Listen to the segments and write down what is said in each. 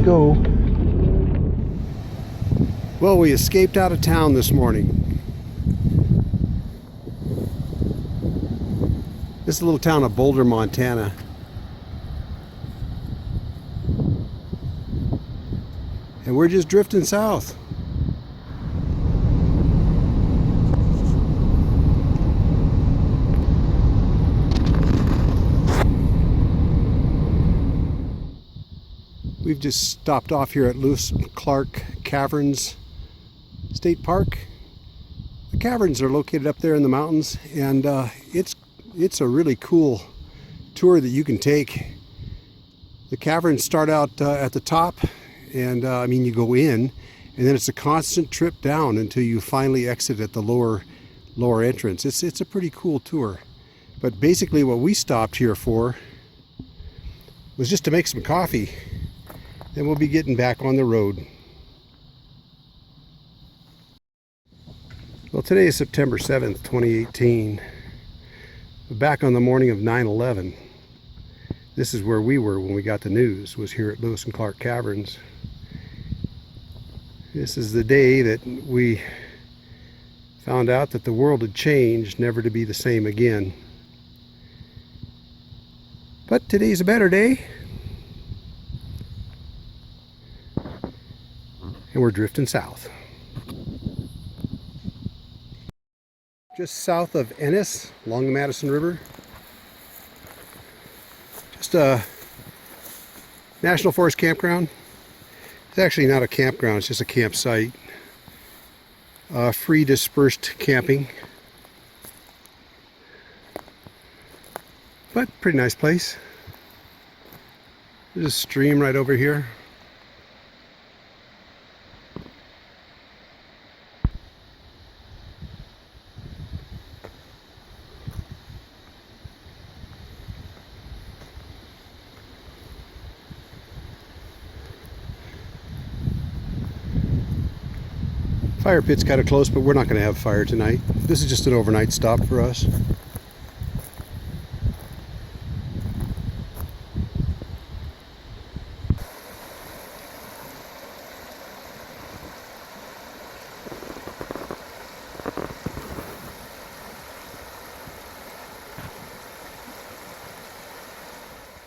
go. Well, we escaped out of town this morning. This is a little town of Boulder, Montana. And we're just drifting south. We've just stopped off here at Lewis and Clark Caverns State Park. The caverns are located up there in the mountains, and it's a really cool tour that you can take. The caverns start out at the top, and I mean, you go in, and then it's a constant trip down until you finally exit at the lower entrance. It's a pretty cool tour. But basically what we stopped here for was just to make some coffee. Then we'll be getting back on the road. Well, today is September 7th, 2018. We're back on the morning of 9/11. This is where we were when we got the news, was here at Lewis and Clark Caverns. This is the day that we found out that the world had changed, never to be the same again. But today's a better day. And we're drifting south. Just south of Ennis, along the Madison River. Just a National Forest campground. It's actually not a campground, it's just a campsite. Free dispersed camping. But pretty nice place. There's a stream right over here. Fire pit's kind of close, but we're not going to have fire tonight. This is just an overnight stop for us.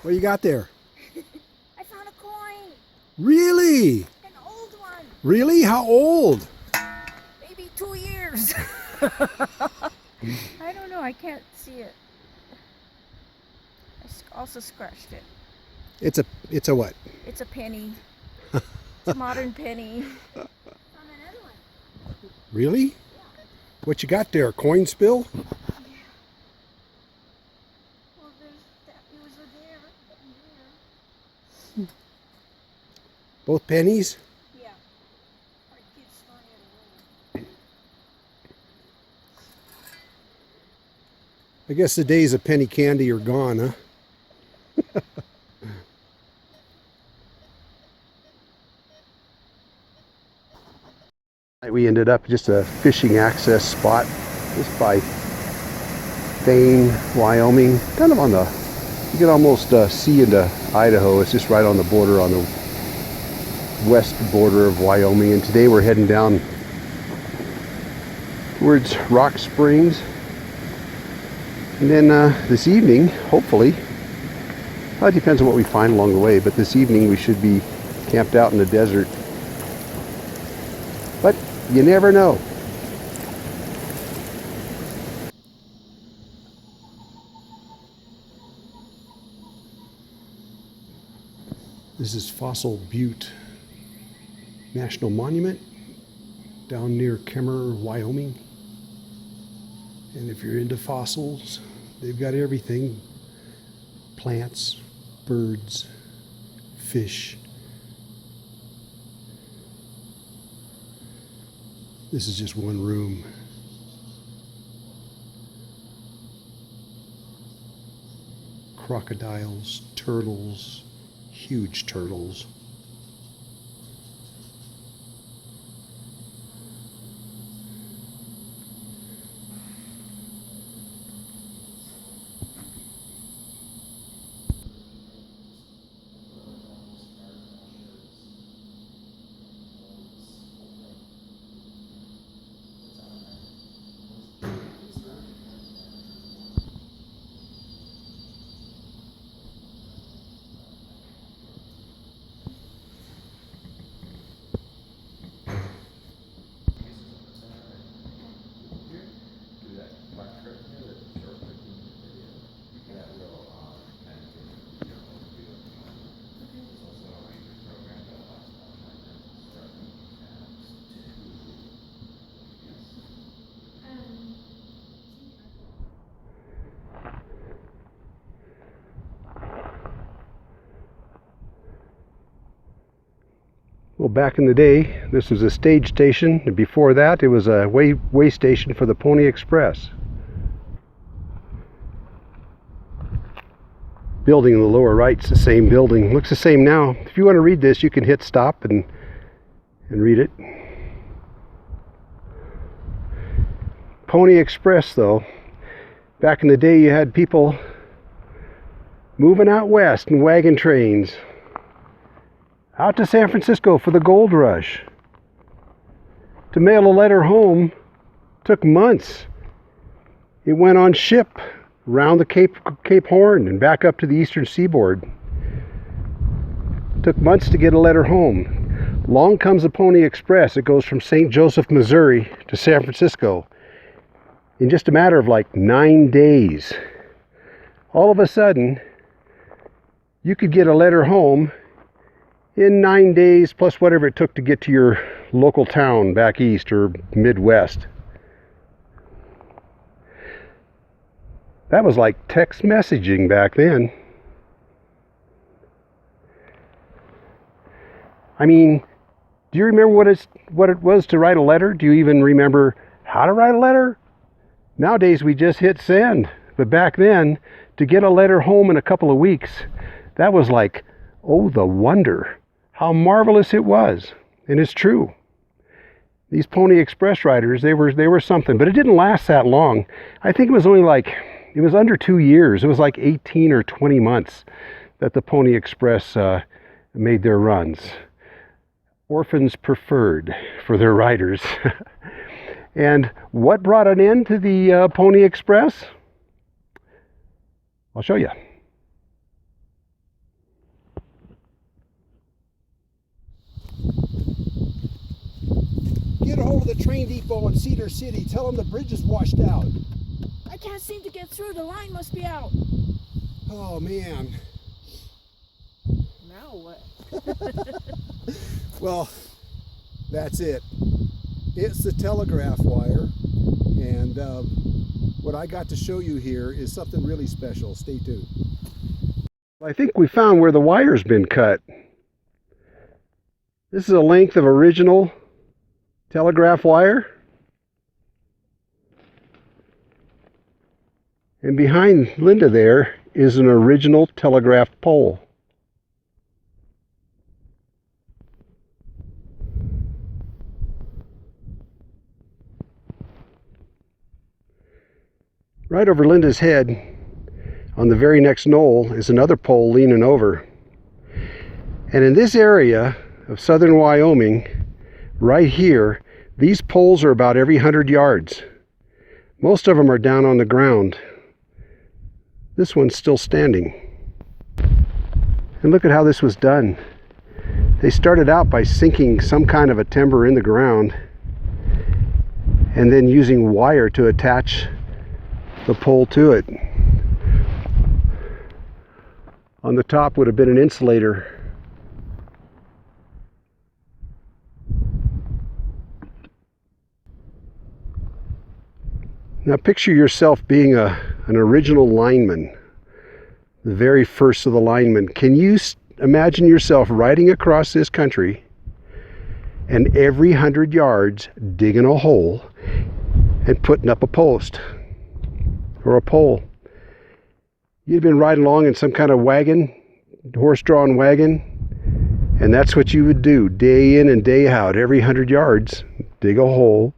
What you got there? I found a coin. Really? An old one. Really? How old? Maybe 2 years. I don't know. I can't see it. I also scratched it. It's a what? It's a penny. It's a modern penny. Found another one. Really? Yeah. What you got there? A coin spill? Yeah. Well, it was there and there. Both pennies? Yeah. Our kids throwing it away. I guess the days of penny candy are gone, huh? We ended up just a fishing access spot just by Thane, Wyoming. Kind of on the, you can almost see into Idaho. It's just right on the border, on the west border of Wyoming. And today we're heading down towards Rock Springs. And then this evening, hopefully, well, it depends on what we find along the way, but this evening we should be camped out in the desert. But you never know. This is Fossil Butte National Monument down near Kemmer, Wyoming. And if you're into fossils, they've got everything. Plants, birds, fish. This is just one room. Crocodiles, turtles, huge turtles. Well, back in the day, this was a stage station, and before that, it was a way station for the Pony Express. Building in the lower right's the same building. Looks the same now. If you want to read this, you can hit stop and read it. Pony Express, though, back in the day, you had people moving out west in wagon trains out to San Francisco for the gold rush. To mail a letter home took months. It went on ship around the Cape Horn and back up to the eastern seaboard. Took months to get a letter home. Along comes the Pony Express. It goes from St. Joseph, Missouri to San Francisco in just a matter of like 9 days. All of a sudden, you could get a letter home in 9 days, plus whatever it took to get to your local town back east or Midwest. That was like text messaging back then. I mean, do you remember what it was to write a letter? Do you even remember how to write a letter? Nowadays we just hit send. But back then, to get a letter home in a couple of weeks, that was like, oh, the wonder. How marvelous it was. And it's true. These Pony Express riders, they were something. But it didn't last that long. I think it was only like, it was under 2 years. It was like 18 or 20 months that the Pony Express made their runs. Orphans preferred for their riders. And what brought an end to the Pony Express? I'll show you. Get a hold of the train depot in Cedar City. Tell them the bridge is washed out. I can't seem to get through. The line must be out. Oh, man. Now what? Well, that's it. It's the telegraph wire. And what I got to show you here is something really special. Stay tuned. I think we found where the wire's been cut. This is a length of original telegraph wire. And behind Linda there is an original telegraph pole. Right over Linda's head, on the very next knoll, is another pole leaning over. And in this area of southern Wyoming, right here, these poles are about every 100 yards. Most of them are down on the ground. This one's still standing. And look at how this was done. They started out by sinking some kind of a timber in the ground and then using wire to attach the pole to it. On the top would have been an insulator. Now picture yourself being an original lineman, the very first of the linemen. Can you imagine yourself riding across this country and every 100 yards digging a hole and putting up a post or a pole? You'd been riding along in some kind of wagon, horse-drawn wagon, and that's what you would do day in and day out. Every 100 yards, dig a hole,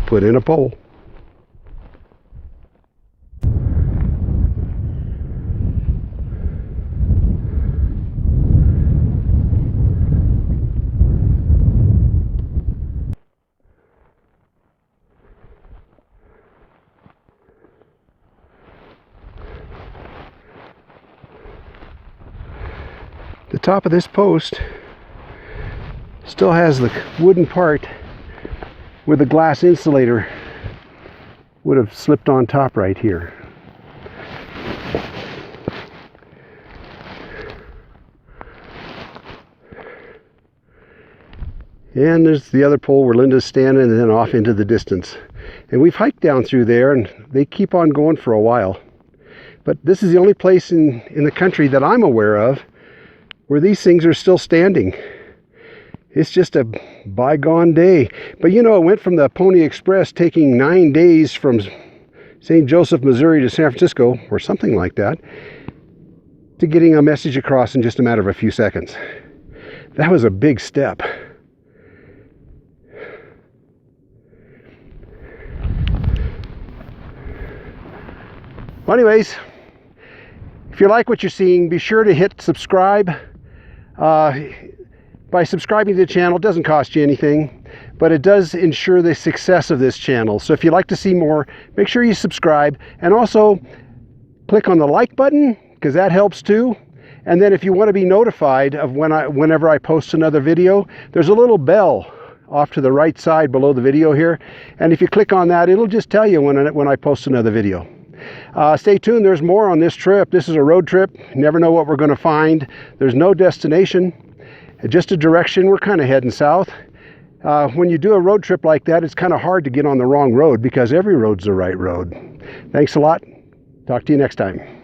put in a pole. The top of this post still has the wooden part where the glass insulator would have slipped on top right here. And there's the other pole where Linda's standing, and then off into the distance. And we've hiked down through there, and they keep on going for a while. But this is the only place in the country that I'm aware of where these things are still standing. It's just a bygone day. But you know, it went from the Pony Express taking 9 days from St. Joseph, Missouri to San Francisco, or something like that, to getting a message across in just a matter of a few seconds. That was a big step. Well, anyways, if you like what you're seeing, be sure to hit subscribe. By subscribing to the channel, it doesn't cost you anything, but it does ensure the success of this channel. So if you'd like to see more, make sure you subscribe, and also click on the like button, because that helps too. And then if you want to be notified of whenever I post another video, there's a little bell off to the right side below the video here, and if you click on that, it'll just tell you when I post another video. Stay tuned, there's more on this trip. This is a road trip. Never know what we're going to find. There's no destination, just a direction. We're kind of heading south. When you do a road trip like that, it's kind of hard to get on the wrong road because every road's the right road. Thanks a lot. Talk to you next time.